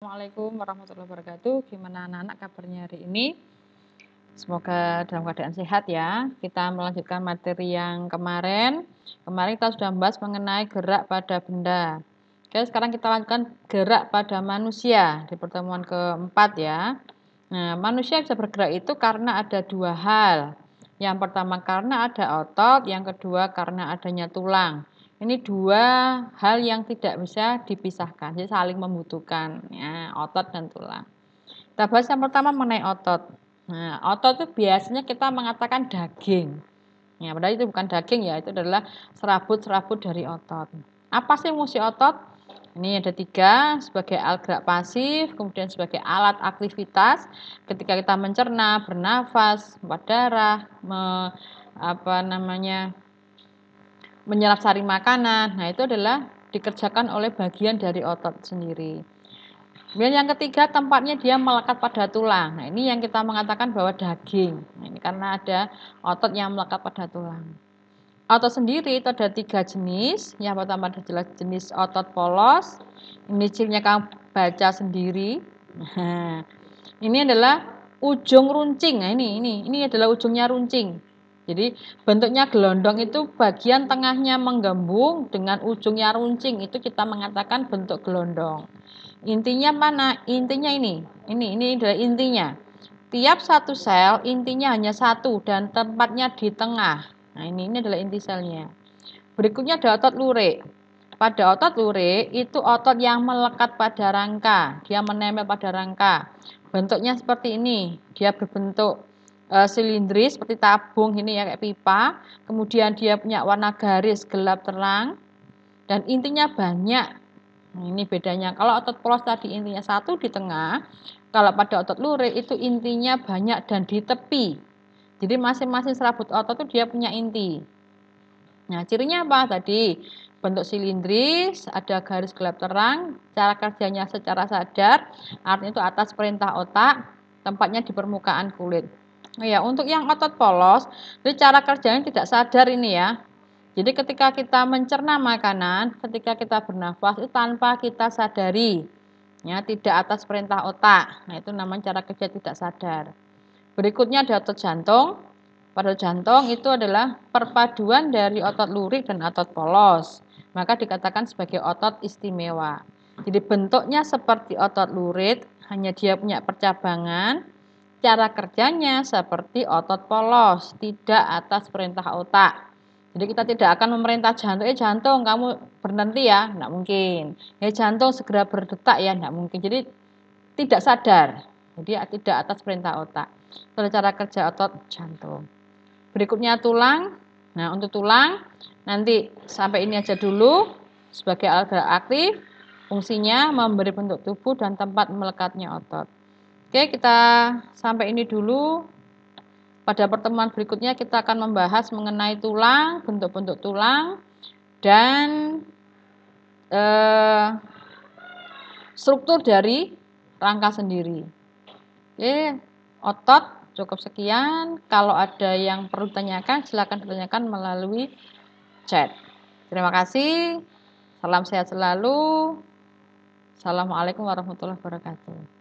Assalamualaikum warahmatullahi wabarakatuh. Gimana anak-anak kabarnya hari ini? Semoga dalam keadaan sehat ya. Kita melanjutkan materi yang kemarin. Kemarin kita sudah membahas mengenai gerak pada benda. Oke, sekarang kita lanjutkan gerak pada manusia di pertemuan keempat ya. Nah, manusia bisa bergerak itu karena ada dua hal. Yang pertama karena ada otot, yang kedua karena adanya tulang. Ini dua hal yang tidak bisa dipisahkan, jadi saling membutuhkan, ya, otot dan tulang. Kita bahas yang pertama mengenai otot. Nah, otot itu biasanya kita mengatakan daging. Ya, padahal itu bukan daging ya, itu adalah serabut-serabut dari otot. Apa sih fungsi otot? Ini ada tiga, sebagai alat gerak pasif, kemudian sebagai alat aktivitas ketika kita mencerna, bernafas, membuat darah, menyerap sari makanan. Nah, itu adalah dikerjakan oleh bagian dari otot sendiri. Kemudian yang ketiga, tempatnya dia melekat pada tulang. Nah, ini yang kita mengatakan bahwa daging. Nah, ini karena ada otot yang melekat pada tulang. Otot sendiri itu ada tiga jenis. Yang pertama adalah jenis otot polos. Ini cirinya kamu baca sendiri. Nah, ini adalah ujung runcing. Nah, ini adalah ujungnya runcing. Jadi bentuknya gelondong itu bagian tengahnya menggembung dengan ujungnya runcing, itu kita mengatakan bentuk gelondong. Intinya mana? Intinya ini adalah intinya. Tiap satu sel intinya hanya satu dan tempatnya di tengah. Nah, ini adalah inti selnya. Berikutnya ada otot lurik. Pada otot lurik itu otot yang melekat pada rangka, dia menempel pada rangka. Bentuknya seperti ini, dia berbentuk silindris seperti tabung ini ya, kayak pipa. Kemudian dia punya warna garis gelap terang dan intinya banyak. Nah, ini bedanya. Kalau otot polos tadi intinya satu di tengah, kalau pada otot lurik itu intinya banyak dan di tepi. Jadi masing-masing serabut otot itu dia punya inti. Nah, cirinya apa tadi? Bentuk silindris, ada garis gelap terang, cara kerjanya secara sadar, artinya itu atas perintah otak, tempatnya di permukaan kulit. Ya, untuk yang otot polos, jadi cara kerjanya tidak sadar ini ya. Jadi ketika kita mencerna makanan, ketika kita bernafas itu tanpa kita sadari, ya, tidak atas perintah otak. Nah, itu namanya cara kerja tidak sadar. Berikutnya ada otot jantung. Pada jantung itu adalah perpaduan dari otot lurik dan otot polos. Maka dikatakan sebagai otot istimewa. Jadi bentuknya seperti otot lurik, hanya dia punya percabangan. Cara kerjanya seperti otot polos, tidak atas perintah otak. Jadi kita tidak akan memerintah jantung, jantung kamu berhenti ya, tidak mungkin. Jantung segera berdetak ya, tidak mungkin. Jadi tidak sadar, jadi tidak atas perintah otak. Itu cara kerja otot jantung. Berikutnya tulang. Nah, untuk tulang nanti sampai ini aja dulu sebagai alat gerak aktif. Fungsinya memberi bentuk tubuh dan tempat melekatnya otot. Oke, kita sampai ini dulu. Pada pertemuan berikutnya kita akan membahas mengenai tulang, bentuk-bentuk tulang, dan struktur dari rangka sendiri. Oke, otot cukup sekian. Kalau ada yang perlu ditanyakan, silakan ditanyakan melalui chat. Terima kasih. Salam sehat selalu. Assalamualaikum warahmatullahi wabarakatuh.